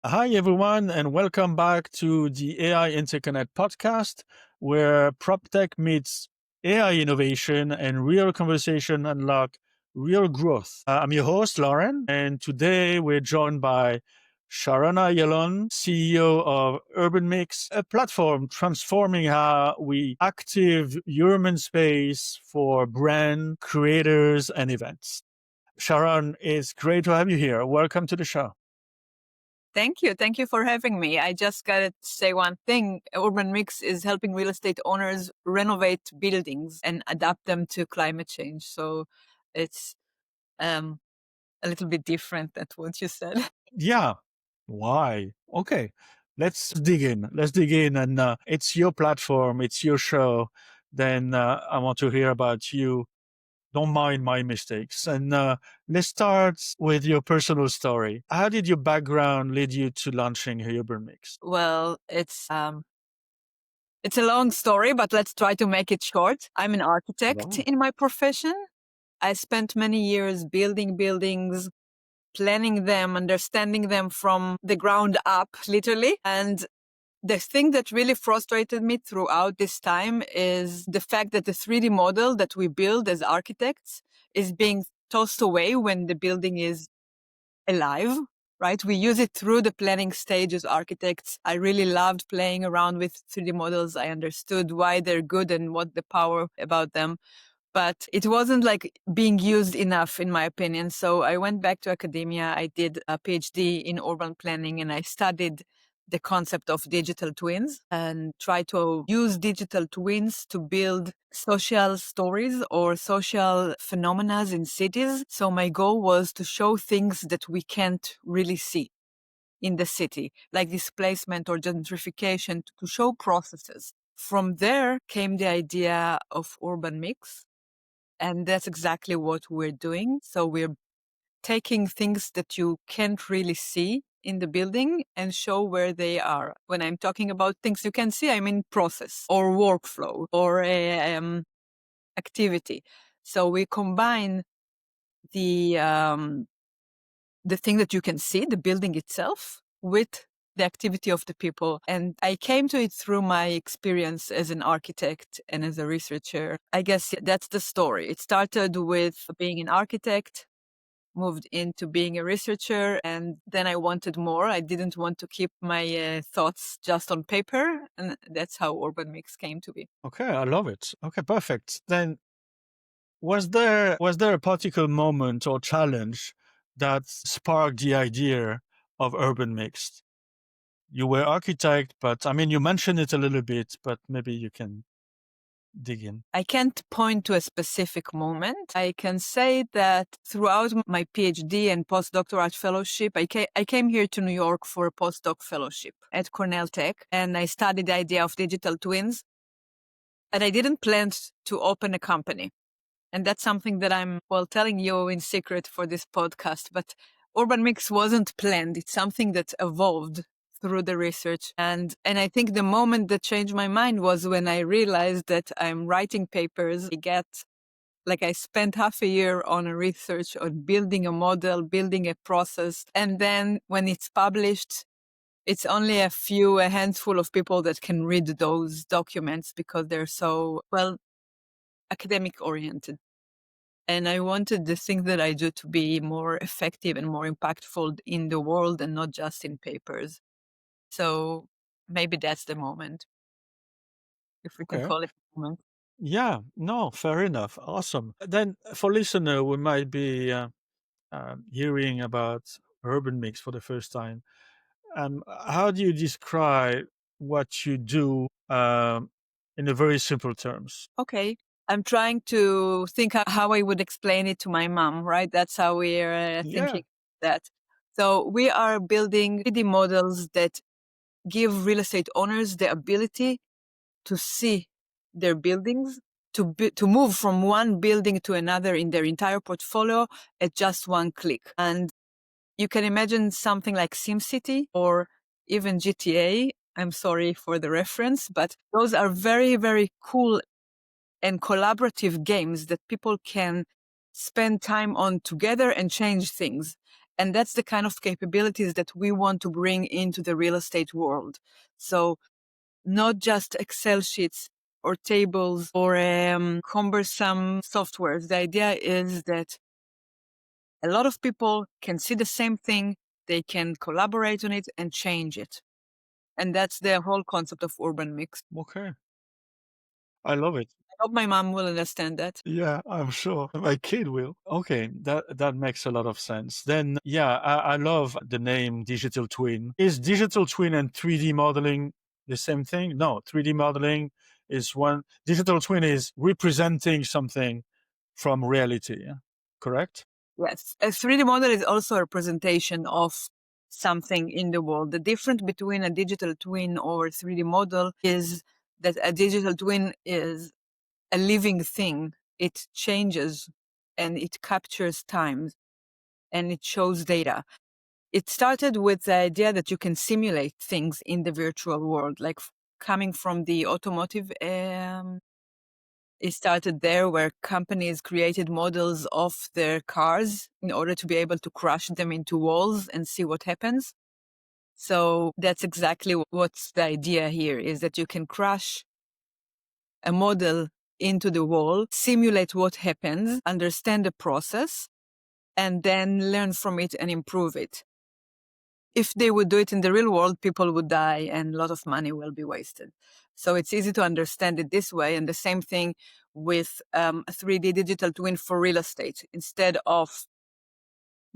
Hi, everyone, and welcome back to the AI Interconnect Podcast, where PropTech meets AI innovation and real conversation unlock real growth. I'm your host, Lauren, and today we're joined by Sharon Ayalon, CEO of UrbanMix, a platform transforming how we active urban space for brand creators and events. Sharon, it's great to have you here. Welcome to the show. Thank you. Thank you for having me. I just got to say one thing. UrbanMix is helping real estate owners renovate buildings and adapt them to climate change. So it's a little bit different than what you said. Yeah. Why? Okay. Let's dig in. Let's dig in. And it's your platform, it's your show. Then I want to hear about you. Don't mind my mistakes. And let's start with your personal story. How did your background lead you to launching Urban Mix? Well, it's a long story, but let's try to make it short. I'm an architect Wow. in my profession. I spent many years building buildings, planning them, understanding them from the ground up, literally. And the thing that really frustrated me throughout this time is the fact that the 3D model that we build as architects is being tossed away when the building is alive, right? We use it through the planning stage as architects. I really loved playing around with 3D models. I understood why they're good and what the power about them. But it wasn't like being used enough, in my opinion. So I went back to academia. I did a PhD in urban planning and I studied the concept of digital twins and try to use digital twins to build social stories or social phenomena in cities. So my goal was to show things that we can't really see in the city, like displacement or gentrification, to show processes. From there came the idea of urban mix. And that's exactly what we're doing. So we're taking things that you can't really see in the building and show where they are. When I'm talking about things you can see, I mean process or workflow or activity. So we combine the the thing that you can see, the building itself, with the activity of the people. And I came to it through my experience as an architect and as a researcher. I guess that's the story. It started with being an architect, moved into being a researcher, and then I wanted more. I didn't want to keep my thoughts just on paper. And that's how Urban Mix came to be. Okay, I love it. Okay, perfect. Then was there a particular moment or challenge that sparked the idea of Urban Mixed? You were architect, but I mean, you mentioned it a little bit, but maybe you can dig in. I can't point to a specific moment. I can say that throughout my PhD and postdoctoral fellowship, I came here to New York for a postdoc fellowship at Cornell Tech, and I studied the idea of digital twins. And I didn't plan to open a company. And that's something that I'm, telling you in secret for this podcast. But Urban Mix wasn't planned. It's something that evolved through the research. And I think the moment that changed my mind was when I realized that I'm writing papers. I spent half a year on a research on building a model, building a process. And then when it's published, it's only a handful of people that can read those documents because they're so, academic oriented. And I wanted the thing that I do to be more effective and more impactful in the world and not just in papers. So maybe that's the moment, if we can Okay. call it a moment. Yeah, no, fair enough. Awesome. Then for listener who might be hearing about Urban Mix for the first time, how do you describe what you do in a very simple terms? Okay. I'm trying to think how I would explain it to my mom, right? That's how we're Yeah. thinking that. So we are building 3D models that give real estate owners the ability to see their buildings, to move from one building to another in their entire portfolio at just one click. And you can imagine something like SimCity or even GTA. I'm sorry for the reference, but those are very, very cool and collaborative games that people can spend time on together and change things. And that's the kind of capabilities that we want to bring into the real estate world. So not just Excel sheets or tables or cumbersome softwares. The idea is that a lot of people can see the same thing, they can collaborate on it and change it. And that's the whole concept of UrbanMix. Okay. I love it. I hope my mom will understand that. Yeah, I'm sure my kid will. Okay, that makes a lot of sense. Then, yeah, I love the name digital twin. Is digital twin and 3D modeling the same thing? No, 3D modeling is one. Digital twin is representing something from reality. Yeah? Correct? Yes. A 3D model is also a representation of something in the world. The difference between a digital twin or 3D model is that a digital twin is a living thing. It changes and it captures time and it shows data. It started with the idea that you can simulate things in the virtual world, like coming from the automotive. It started there where companies created models of their cars in order to be able to crush them into walls and see what happens. So that's exactly what's the idea here, is that you can crush a model into the wall, simulate what happens, understand the process, and then learn from it and improve it. If they would do it in the real world, people would die and a lot of money will be wasted. So it's easy to understand it this way. And the same thing with a 3D digital twin for real estate. Instead of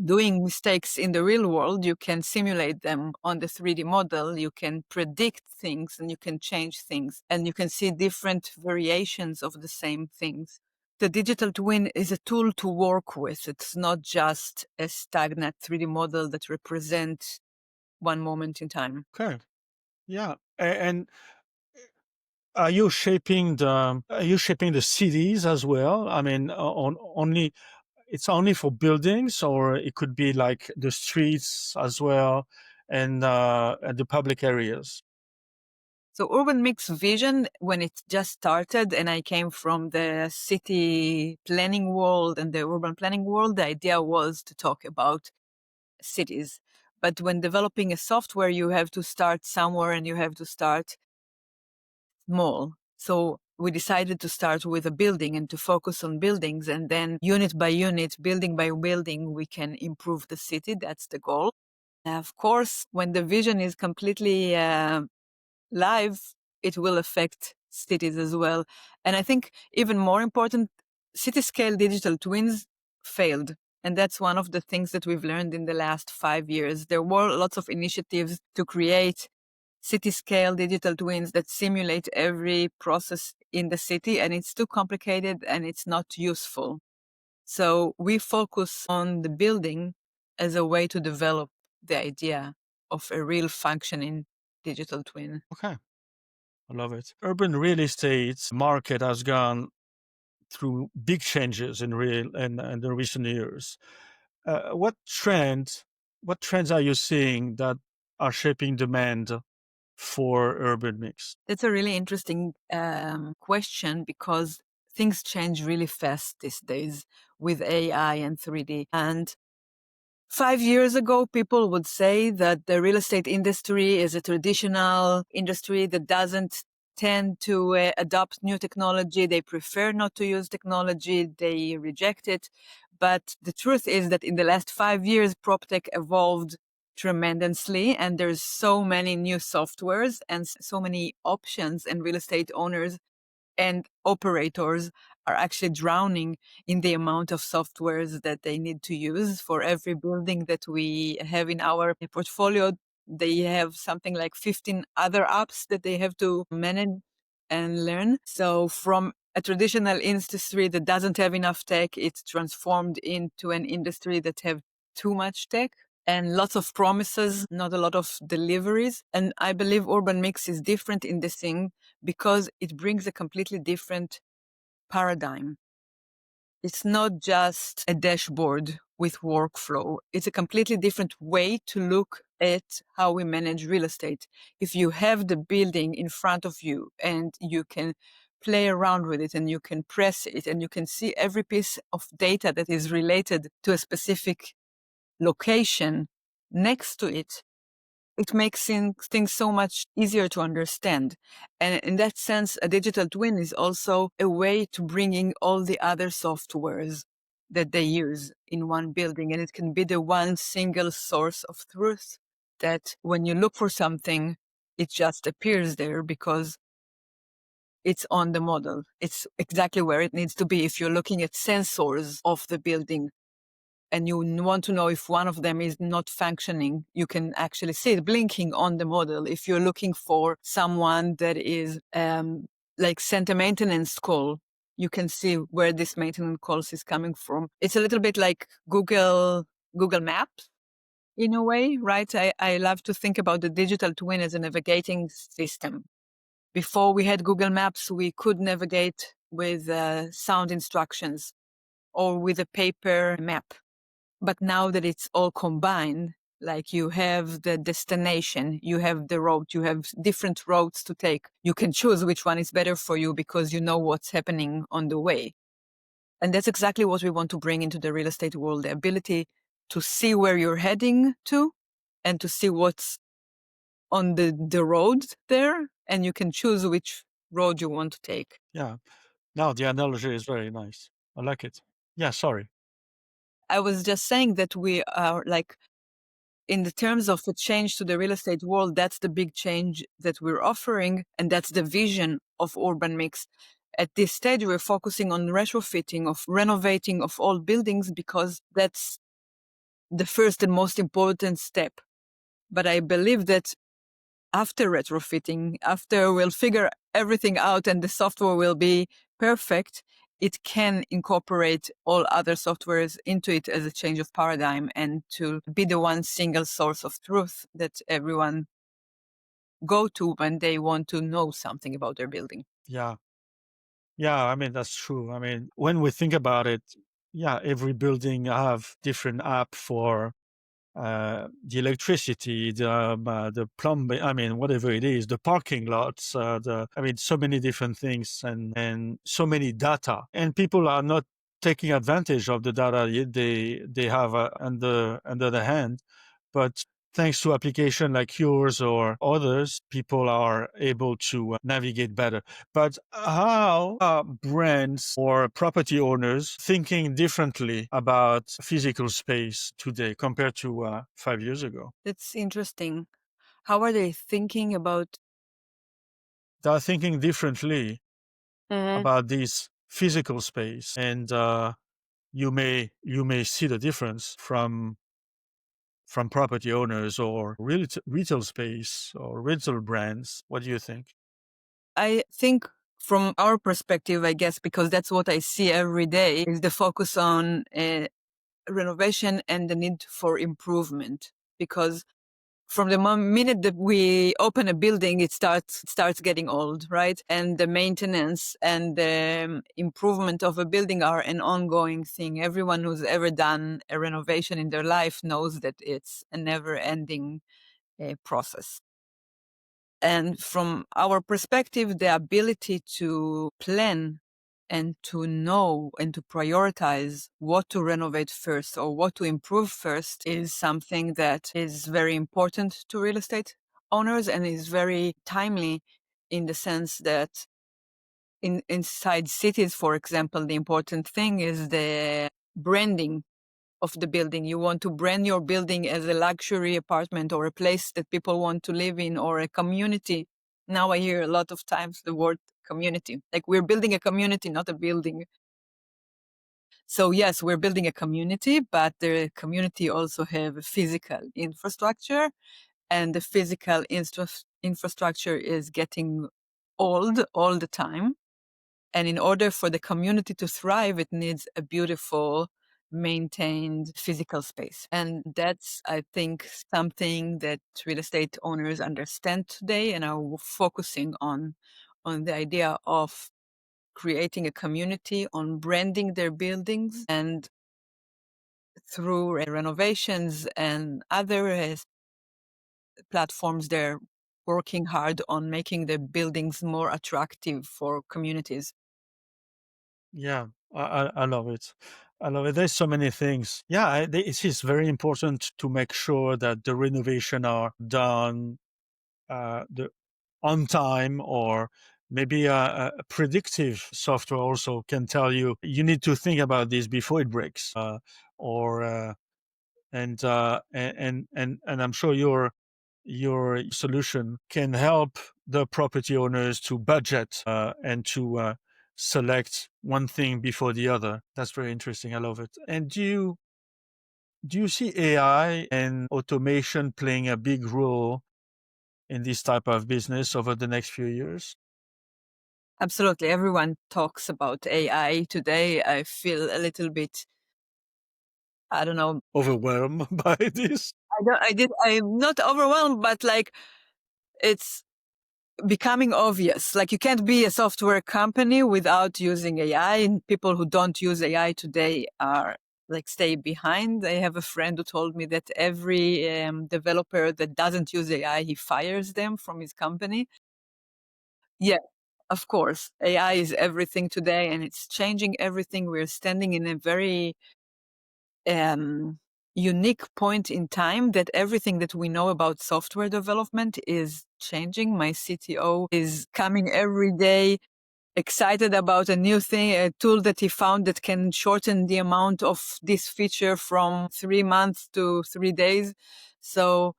doing mistakes in the real world, you can simulate them on the 3D model. You can predict things and you can change things and you can see different variations of the same things. The digital twin is a tool to work with. It's not just a stagnant 3D model that represents one moment in time. Okay. Yeah. And are you shaping the cities as well? I mean, on only it's only for buildings, or it could be like the streets as well and the public areas. So UrbanMix vision, when it just started and I came from the city planning world and the urban planning world, the idea was to talk about cities. But when developing a software, you have to start somewhere and you have to start small. So we decided to start with a building and to focus on buildings, and then unit by unit, building by building, we can improve the city. That's the goal. Of course, when the vision is completely live, it will affect cities as well. And I think even more important, city scale digital twins failed. And that's one of the things that we've learned in the last 5 years. There were lots of initiatives to create city scale digital twins that simulate every process in the city, and it's too complicated and it's not useful. So we focus on the building as a way to develop the idea of a real functioning digital twin. Okay, I love it. Urban real estate market has gone through big changes in the recent years. What trends are you seeing that are shaping demand for urban mix? That's a really interesting question because things change really fast these days with AI and 3D. And 5 years ago, people would say that the real estate industry is a traditional industry that doesn't tend to adopt new technology. They prefer not to use technology. They reject it. But the truth is that in the last 5 years, PropTech evolved tremendously, and there's so many new softwares and so many options, and real estate owners and operators are actually drowning in the amount of softwares that they need to use. For every building that we have in our portfolio, they have something like 15 other apps that they have to manage and learn. So from a traditional industry that doesn't have enough tech, it's transformed into an industry that have too much tech and lots of promises, not a lot of deliveries. And I believe UrbanMix is different in this thing because it brings a completely different paradigm. It's not just a dashboard with workflow. It's a completely different way to look at how we manage real estate. If you have the building in front of you and you can play around with it and you can press it and you can see every piece of data that is related to a specific location next to it, it makes things so much easier to understand. And in that sense, a digital twin is also a way to bring in all the other softwares that they use in one building. And it can be the one single source of truth that when you look for something, it just appears there because it's on the model. It's exactly where it needs to be. If you're looking at sensors of the building, and you want to know if one of them is not functioning, you can actually see it blinking on the model. If you're looking for someone that is like sent a maintenance call, you can see where this maintenance calls is coming from. It's a little bit like Google Maps in a way, right? I love to think about the digital twin as a navigating system. Before we had Google Maps, we could navigate with sound instructions or with a paper map. But now that it's all combined, like you have the destination, you have the road, you have different roads to take. You can choose which one is better for you because you know what's happening on the way. And that's exactly what we want to bring into the real estate world, the ability to see where you're heading to and to see what's on the road there. And you can choose which road you want to take. Yeah. No, the analogy is very nice. I like it. Yeah, sorry. I was just saying that we are like, in the terms of a change to the real estate world, that's the big change that we're offering. And that's the vision of UrbanMix. At this stage, we're focusing on retrofitting, of renovating of old buildings, because that's the first and most important step. But I believe that after retrofitting, after we'll figure everything out and the software will be perfect, it can incorporate all other softwares into it as a change of paradigm and to be the one single source of truth that everyone go to when they want to know something about their building. Yeah. Yeah, I mean, that's true. I mean, when we think about it, yeah, every building have different app for the electricity, the plumbing, I mean, whatever it is, the parking lots, I mean, so many different things and so many data. And people are not taking advantage of the data they have under the hand. But thanks to application like yours or others, people are able to navigate better. But how are brands or property owners thinking differently about physical space today compared to 5 years ago? That's interesting. How are they thinking about? They are thinking differently Mhm. about this physical space, and you may see the difference from property owners or retail space or rental brands. What do you think? I think from our perspective, I guess, because that's what I see every day, is the focus on renovation and the need for improvement. Because from the minute that we open a building, it starts getting old, right? And the maintenance and the improvement of a building are an ongoing thing. Everyone who's ever done a renovation in their life knows that it's a never-ending process. And from our perspective, the ability to plan and to know and to prioritize what to renovate first or what to improve first is something that is very important to real estate owners and is very timely, in the sense that inside cities, for example, the important thing is the branding of the building. You want to brand your building as a luxury apartment or a place that people want to live in, or a community. Now I hear a lot of times the word community. Like, we're building a community, not a building. So yes, we're building a community, but the community also have a physical infrastructure, and the physical infrastructure is getting old all the time. And in order for the community to thrive, it needs a beautiful, maintained physical space. And that's, I think, something that real estate owners understand today and are focusing on the idea of creating a community, on branding their buildings, and through renovations and other platforms, they're working hard on making the buildings more attractive for communities. Yeah, I love it. I love it. There's so many things. Yeah, it is very important to make sure that the renovation are done the on time, or maybe a predictive software also can tell you you need to think about this before it breaks, or and I'm sure your solution can help the property owners to budget and to select one thing before the other. That's very interesting. I love it. And do you see AI and automation playing a big role in this type of business over the next few years? Absolutely. Everyone talks about AI today. I feel a little bit, I don't know. Overwhelmed by this? I'm not overwhelmed, but like it's becoming obvious. Like you can't be a software company without using AI, and people who don't use AI today are like stay behind. I have a friend who told me that every developer that doesn't use AI, he fires them from his company. Yeah, of course. AI is everything today and it's changing everything. We're standing in a very um, unique point in time that everything that we know about software development is changing. My CTO is coming every day excited about a new thing, a tool that he found that can shorten the amount of this feature from 3 months to 3 days. So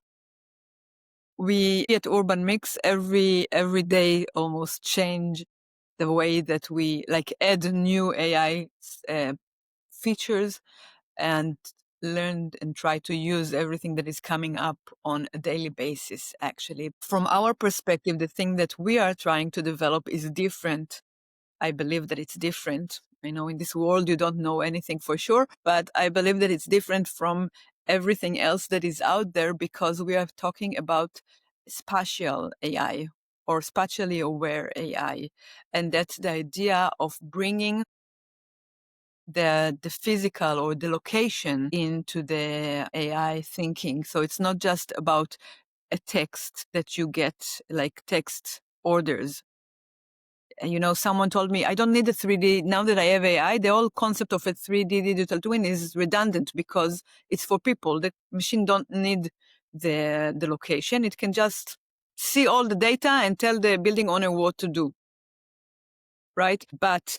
we at UrbanMix every day almost change the way that we like add new AI features and learn and try to use everything that is coming up on a daily basis. Actually, from our perspective, the thing that we are trying to develop is different. I believe that it's different. I know in this world you don't know anything for sure, but I believe that it's different from everything else that is out there because we are talking about spatial AI or spatially aware AI. And that's the idea of bringing the physical or the location into the AI thinking. So it's not just about a text that you get, like text orders. And, someone told me, I don't need a 3D. Now that I have AI, the whole concept of a 3D digital twin is redundant because it's for people. The machine don't need the location. It can just see all the data and tell the building owner what to do. Right? But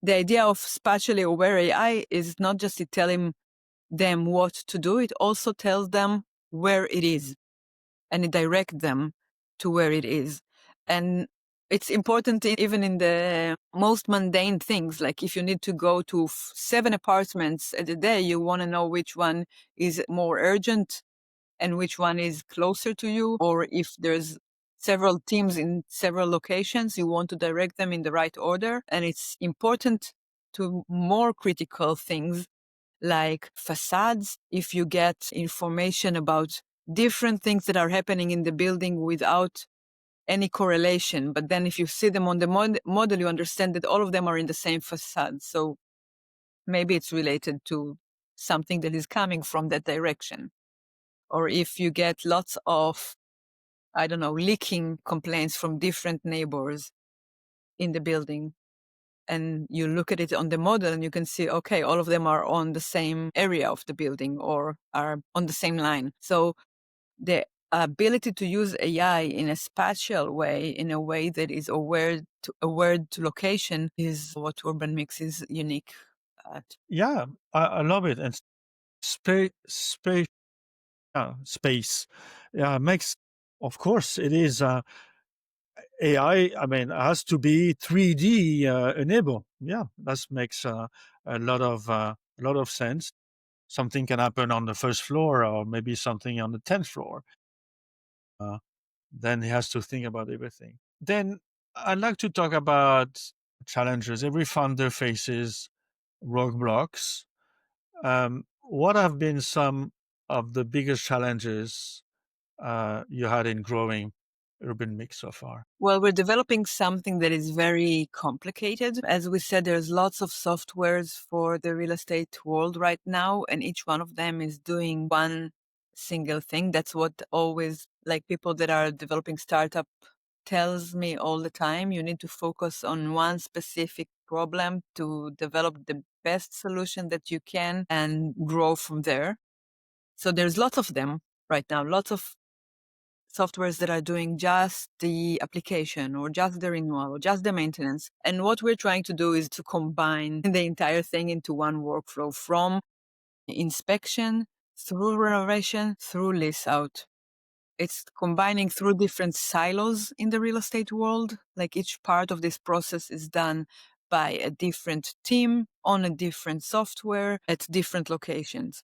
the idea of spatially aware AI is not just to tell them what to do, it also tells them where it is and it directs them to where it is. And it's important even in the most mundane things, like if you need to go to 7 apartments a day, you want to know which one is more urgent and which one is closer to you, or if there's several teams in several locations, you want to direct them in the right order. And it's important to more critical things like facades. If you get information about different things that are happening in the building without any correlation, but then if you see them on the model, you understand that all of them are in the same facade. So maybe it's related to something that is coming from that direction. Or if you get lots of, I don't know, leaking complaints from different neighbors in the building, and you look at it on the model and you can see, okay, all of them are on the same area of the building or are on the same line. So the ability to use AI in a spatial way, in a way that is aware to location, is what UrbanMix is unique at. Yeah, I love it. And space, yeah, makes, of course, it is AI. I mean, it has to be 3D enabled. Yeah, that makes a lot of sense. Something can happen on the first floor, or maybe something on the 10th floor. Uh, then he has to think about everything. Then I'd like to talk about challenges. Every founder faces roadblocks. What have been some of the biggest challenges you had in growing Urban Mix so far? Well, we're developing something that is very complicated. As we said, there's lots of softwares for the real estate world right now, and each one of them is doing one single thing. That's what always like people that are developing startup tells me all the time. You need to focus on one specific problem, to develop the best solution that you can and grow from there. So there's lots of them right now, lots of softwares that are doing just the application or just the renewal or just the maintenance. And what we're trying to do is to combine the entire thing into one workflow, from inspection through renovation through lease out. It's combining through different silos in the real estate world. Like each part of this process is done by a different team on a different software at different locations.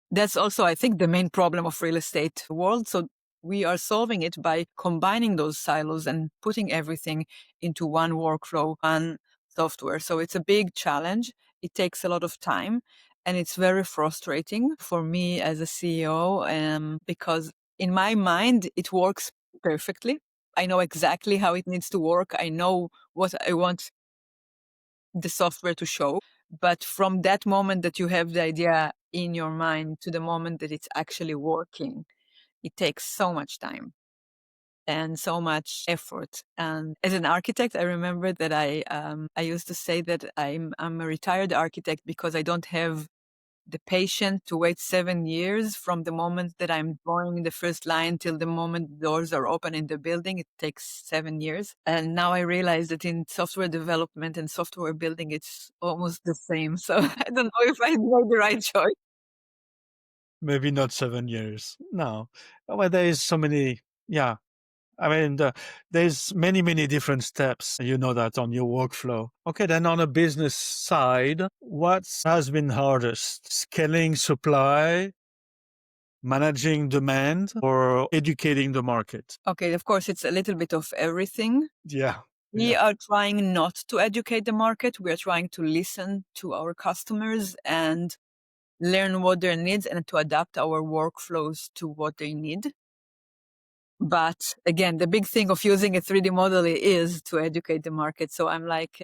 That's also, I think, the main problem of real estate world. So we are solving it by combining those silos and putting everything into one workflow, one software. So it's a big challenge. It takes a lot of time and it's very frustrating for me as a CEO, because in my mind, it works perfectly. I know exactly how it needs to work. I know what I want the software to show. But from that moment that you have the idea in your mind to the moment that it's actually working, it takes so much time and so much effort. And as an architect, I remember that I used to say that I'm a retired architect because I don't have the patience to wait 7 years from the moment that I'm drawing the first line till the moment doors are open in the building. It takes 7 years. And now I realize that in software development and software building, it's almost the same. So I don't know if I made the right choice. Maybe not 7 years. No. Well, there is so many, yeah. I mean, there's many, many different steps. You know that on your workflow. Okay, then on a business side, what has been hardest? Scaling supply, managing demand, or educating the market? Okay, of course, it's a little bit of everything. Yeah. We are trying not to educate the market. We are trying to listen to our customers and learn what their needs and to adapt our workflows to what they need. But again, the big thing of using a 3D model is to educate the market. So I'm like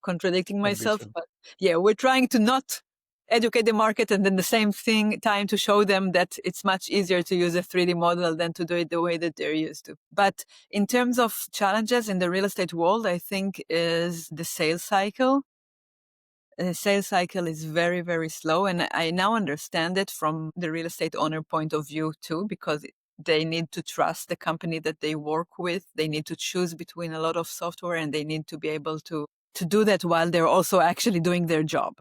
contradicting Can be myself, true. but yeah, we're trying to not educate the market and then the same thing time to show them that it's much easier to use a 3D model than to do it the way that they're used to. But in terms of challenges in the real estate world, I think is the sales cycle. The sales cycle is very, very slow. And I now understand it from the real estate owner point of view too, because they need to trust the company that they work with. They need to choose between a lot of software and they need to be able to do that while they're also actually doing their job.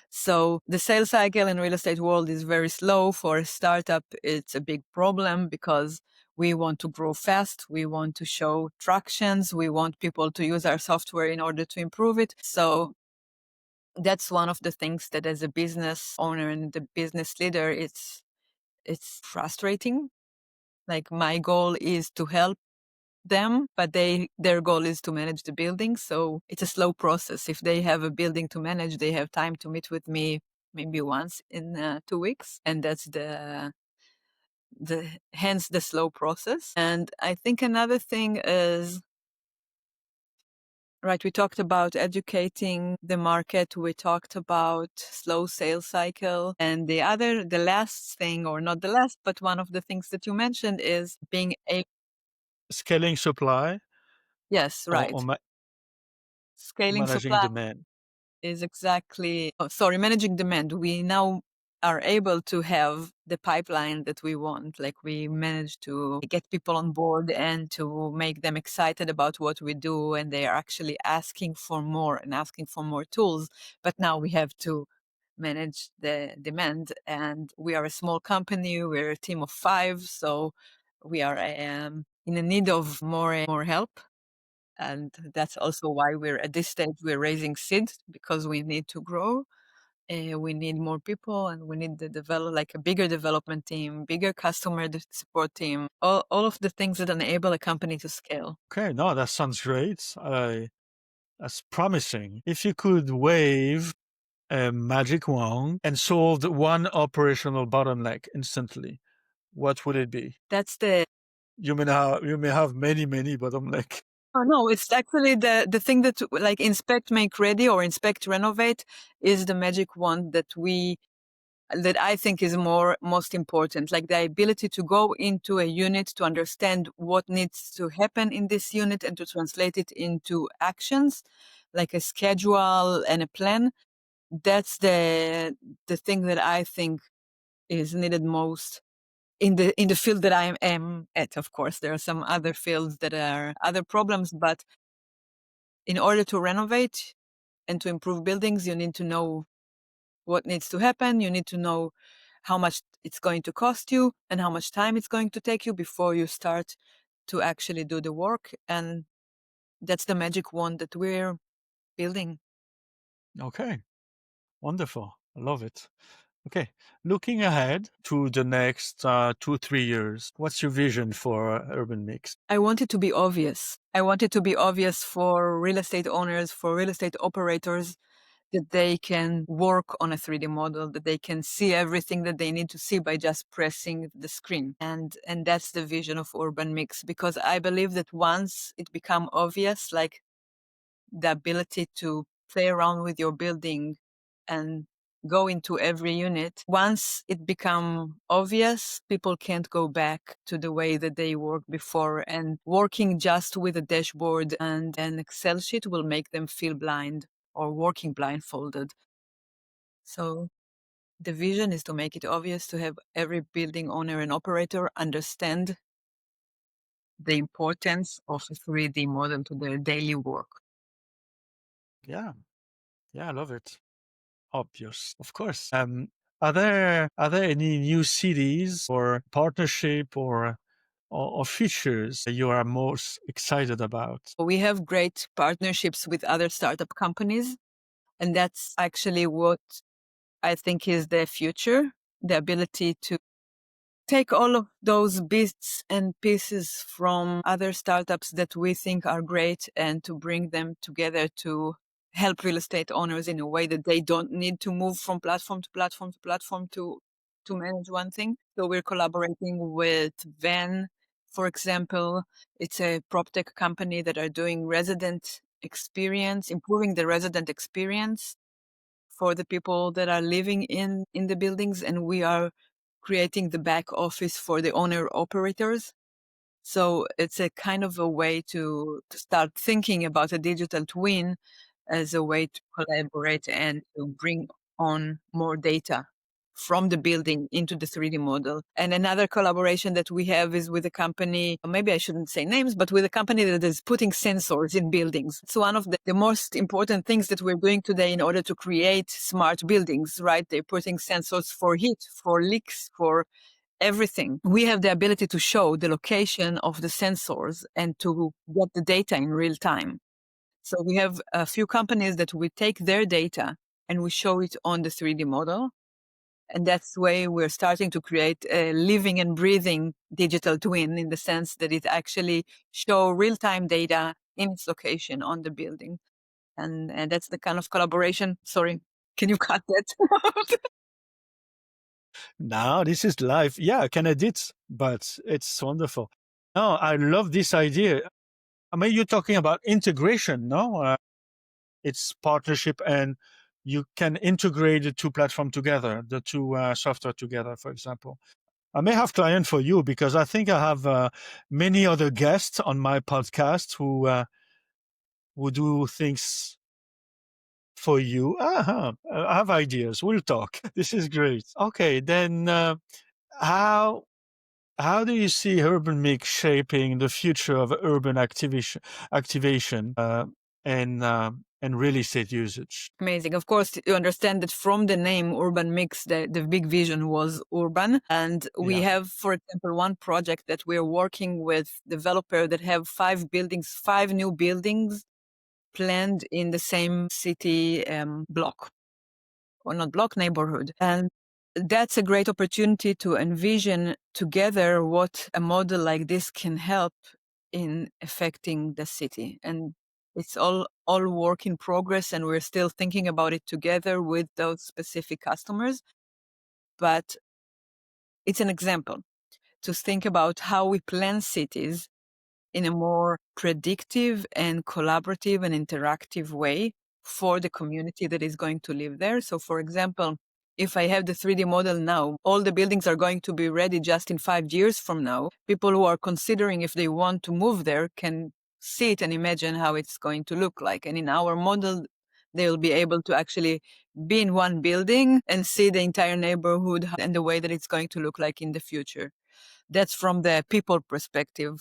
So the sales cycle in real estate world is very slow. For a startup, it's a big problem because we want to grow fast. We want to show tractions. We want people to use our software in order to improve it. So that's one of the things that as a business owner and the business leader, it's frustrating. Like my goal is to help them, but their goal is to manage the building. So it's a slow process. If they have a building to manage, they have time to meet with me maybe once in 2 weeks. And that's hence the slow process. And I think another thing is, right, we talked about educating the market. We talked about slow sales cycle. And the last thing, or not the last, but one of the things that you mentioned is being a Scaling supply yes, or right. Scaling managing supply demand. is exactly, managing demand. We now are able to have the pipeline that we want. Like we managed to get people on board and to make them excited about what we do. And they are actually asking for more and asking for more tools. But now we have to manage the demand. And we are a small company. We're a team of 5. So we are in a need of more help. And that's also why we're at this stage, we're raising seed because we need to grow. We need more people and we need to develop like a bigger development team, bigger customer support team, all of the things that enable a company to scale. Okay, no, that sounds great. That's promising. If you could wave a magic wand and solved one operational bottleneck instantly, what would it be? That's the You may have many, many bottleneck. Oh, no, it's actually the thing that like inspect, make ready or inspect, renovate is the magic wand that we that I think is most important, like the ability to go into a unit to understand what needs to happen in this unit and to translate it into actions, like a schedule and a plan. That's the thing that I think is needed most in the field that I am at. Of course, there are some other fields that are other problems, but in order to renovate and to improve buildings, you need to know what needs to happen. You need to know how much it's going to cost you and how much time it's going to take you before you start to actually do the work. And that's the magic wand that we're building. Okay, wonderful. I love it. Okay, looking ahead to the next 2-3 years, what's your vision for UrbanMix? I want it to be obvious. I want it to be obvious for real estate owners, for real estate operators, that they can work on a 3D model, that they can see everything that they need to see by just pressing the screen. And that's the vision of UrbanMix, because I believe that once it become obvious, like the ability to play around with your building and go into every unit, once it become obvious, people can't go back to the way that they worked before, and working just with a dashboard and an Excel sheet will make them feel blind or working blindfolded. So the vision is to make it obvious, to have every building owner and operator understand the importance of a 3D model to their daily work. Yeah, yeah, I love it. Obvious, of course. Are there any new cities or partnership or features that you are most excited about? We have great partnerships with other startup companies, and that's actually what I think is the future, the ability to take all of those bits and pieces from other startups that we think are great and to bring them together to help real estate owners in a way that they don't need to move from platform to platform to platform to manage one thing. So we're collaborating with Van, for example. It's a PropTech company that are doing resident experience, improving the resident experience for the people that are living in the buildings, and we are creating the back office for the owner operators. So it's a kind of a way to start thinking about a digital twin as a way to collaborate and to bring on more data from the building into the 3D model. And another collaboration that we have is with a company, maybe I shouldn't say names, but with a company that is putting sensors in buildings. It's one of the most important things that we're doing today in order to create smart buildings, right? They're putting sensors for heat, for leaks, for everything. We have the ability to show the location of the sensors and to get the data in real time. So we have a few companies that we take their data and we show it on the 3D model. And that's the way we're starting to create a living and breathing digital twin, in the sense that it actually show real-time data in its location on the building. And that's the kind of collaboration. Sorry, can you cut that? Now, this is live. Yeah, I can edit, but it's wonderful. No, I love this idea. I mean, you're talking about integration, no? It's partnership, and you can integrate the two platforms together, the two software together, for example. I may have client for you because I think I have many other guests on my podcast who do things for you. I have ideas. We'll talk. This is great. Okay, then how how do you see UrbanMix shaping the future of urban activation and real estate usage? Amazing. Of course, you understand that from the name UrbanMix, the big vision was urban. And we Yeah. have, for example, one project that we're working with developer that have 5 new buildings planned in the same city block, or not block, neighborhood. And that's a great opportunity to envision together what a model like this can help in affecting the city. And it's all work in progress, and we're still thinking about it together with those specific customers. But it's an example to think about how we plan cities in a more predictive and collaborative and interactive way for the community that is going to live there. So, for example, if I have the 3D model now, all the buildings are going to be ready just in 5 years from now. People who are considering if they want to move there can see it and imagine how it's going to look like. And in our model, they'll be able to actually be in one building and see the entire neighborhood and the way that it's going to look like in the future. That's from the people perspective.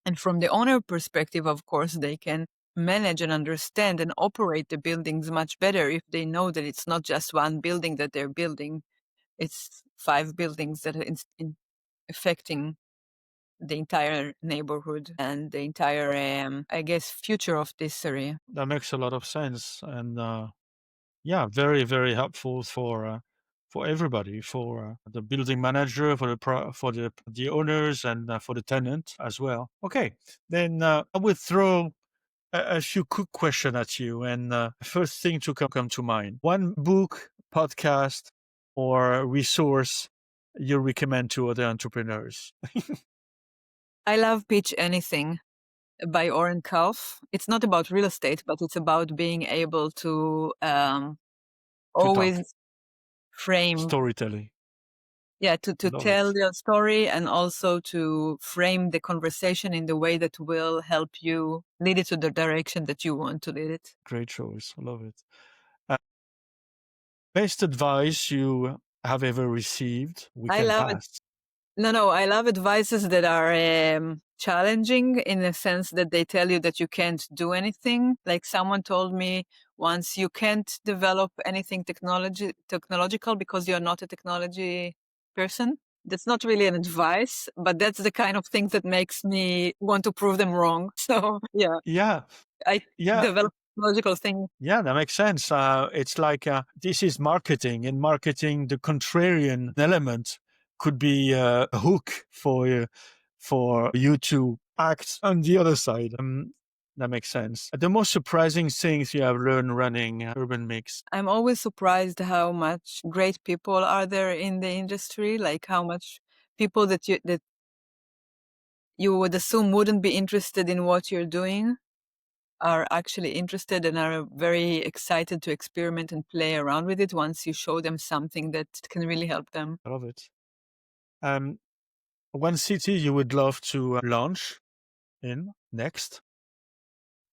And from the owner perspective, of course, they can manage and understand and operate the buildings much better if they know that it's not just one building that they're building. It's 5 buildings that are affecting the entire neighborhood and the entire, I guess, future of this area. That makes a lot of sense, and yeah, very very helpful for everybody, for the building manager, for the owners, and for the tenant as well. Okay, then I would throw a few quick questions at you, and first thing to come to mind: one book, podcast, or resource you recommend to other entrepreneurs. I love Pitch Anything by Laurent Cochet. It's not about real estate, but it's about being able to To talk always frame, storytelling. to Love tell it. your story and also to frame the conversation in the way that will help you lead it to the direction that you want to lead it. Great choice. I love it. Uh, Best advice you have ever received? We I can love it. pass. No, I love advices that are challenging in the sense that they tell you that you can't do anything. Like someone told me once, you can't develop anything technological because you're not a technology person. That's not really an advice, but that's the kind of thing that makes me want to prove them wrong. So yeah, Yeah, I yeah, develop technological thing. yeah. That makes sense. It's like this is marketing. In marketing, the contrarian element could be a hook for you to act on the other side. That makes sense. The most surprising things you have learned running Urban Mix. I'm always surprised how much great people are there in the industry, like how much people that you would assume wouldn't be interested in what you're doing are actually interested and are very excited to experiment and play around with it once you show them something that can really help them. I love it. Um, One city you would love to launch in next,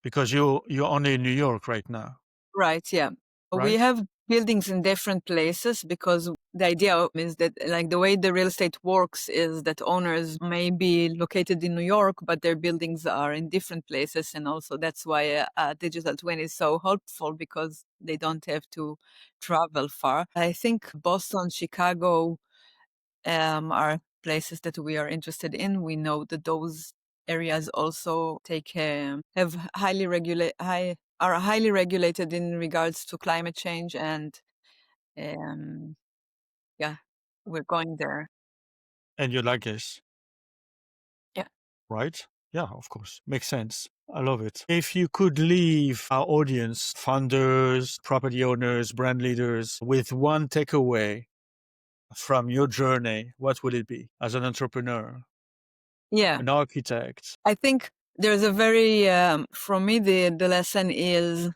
because you're only in New York right now, Right, yeah. We right? have buildings in different places because the idea is that like the way the real estate works is that owners may be located in New York, but their buildings are in different places. And also that's why a digital twin is so helpful because they don't have to travel far. I think Boston, Chicago, are places that we are interested in. We know that those areas also have are highly regulated in regards to climate change, and um, yeah, we're going there. And you like this, Yeah, right? Yeah, of course. Makes sense. I love it. If you could leave our audience, founders, property owners, brand leaders, with one takeaway from your journey, what would it be as an entrepreneur, yeah. an architect? I think there's a very from me the lesson is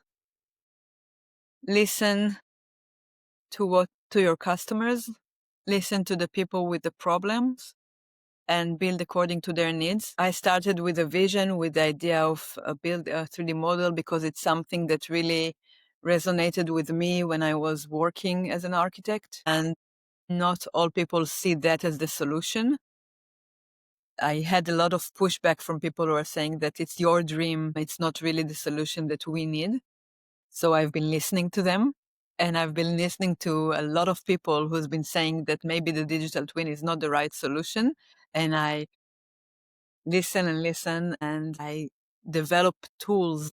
listen to your customers, listen to the people with the problems and build according to their needs. I started with a vision, with the idea of build a 3D model because it's something that really resonated with me when I was working as an architect. And not all people see that as the solution. I had a lot of pushback from people who are saying that it's your dream. It's not really the solution that we need. So I've been listening to them. And I've been listening to a lot of people who's been saying that maybe the digital twin is not the right solution. And I listen and I develop tools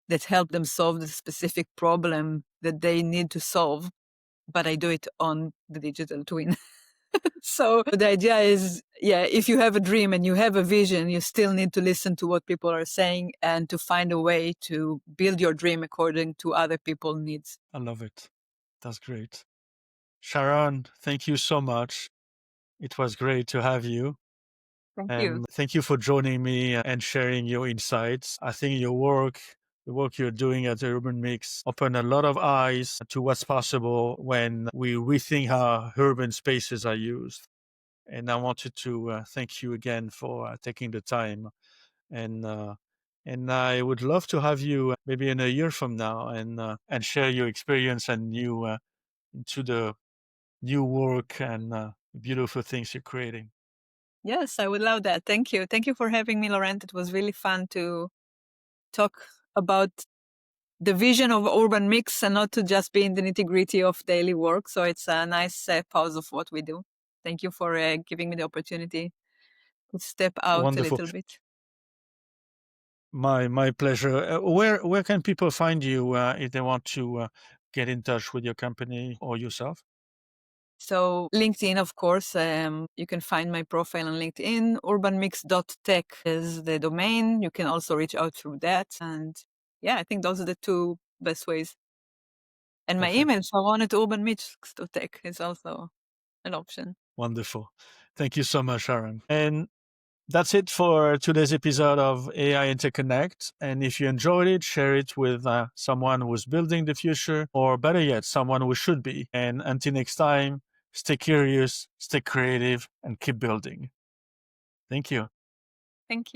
that help them solve the specific problem that they need to solve, but I do it on the digital twin. So the idea is, yeah, if you have a dream and you have a vision, you still need to listen to what people are saying and to find a way to build your dream according to other people's needs. I love it. That's great. Sharon, thank you so much. It was great to have you. Thank you. And thank you for joining me and sharing your insights. I think your work The work you're doing at UrbanMix open a lot of eyes to what's possible when we rethink how urban spaces are used. And I wanted to thank you again for taking the time. And and I would love to have you maybe in a year from now and share your experience and new into the new work and beautiful things you're creating. Yes, I would love that. Thank you. Thank you for having me, Laurent. It was really fun to talk about the vision of UrbanMix and not to just be in the nitty gritty of daily work. So it's a nice pause of what we do. Thank you for giving me the opportunity to step out a Wonderful. little bit. My pleasure. Where can people find you if they want to get in touch with your company or yourself? So LinkedIn, of course, you can find my profile on LinkedIn. UrbanMix.tech is the domain. You can also reach out through that. And yeah, I think those are the two best ways. And my Perfect. email, sharon@urbanmix.tech is also an option. Wonderful. Thank you so much, Sharon. And that's it for today's episode of AI Interconnect. And if you enjoyed it, share it with someone who's building the future, or better yet, someone who should be. And until next time, stay curious, stay creative, and keep building. Thank you. Thank you.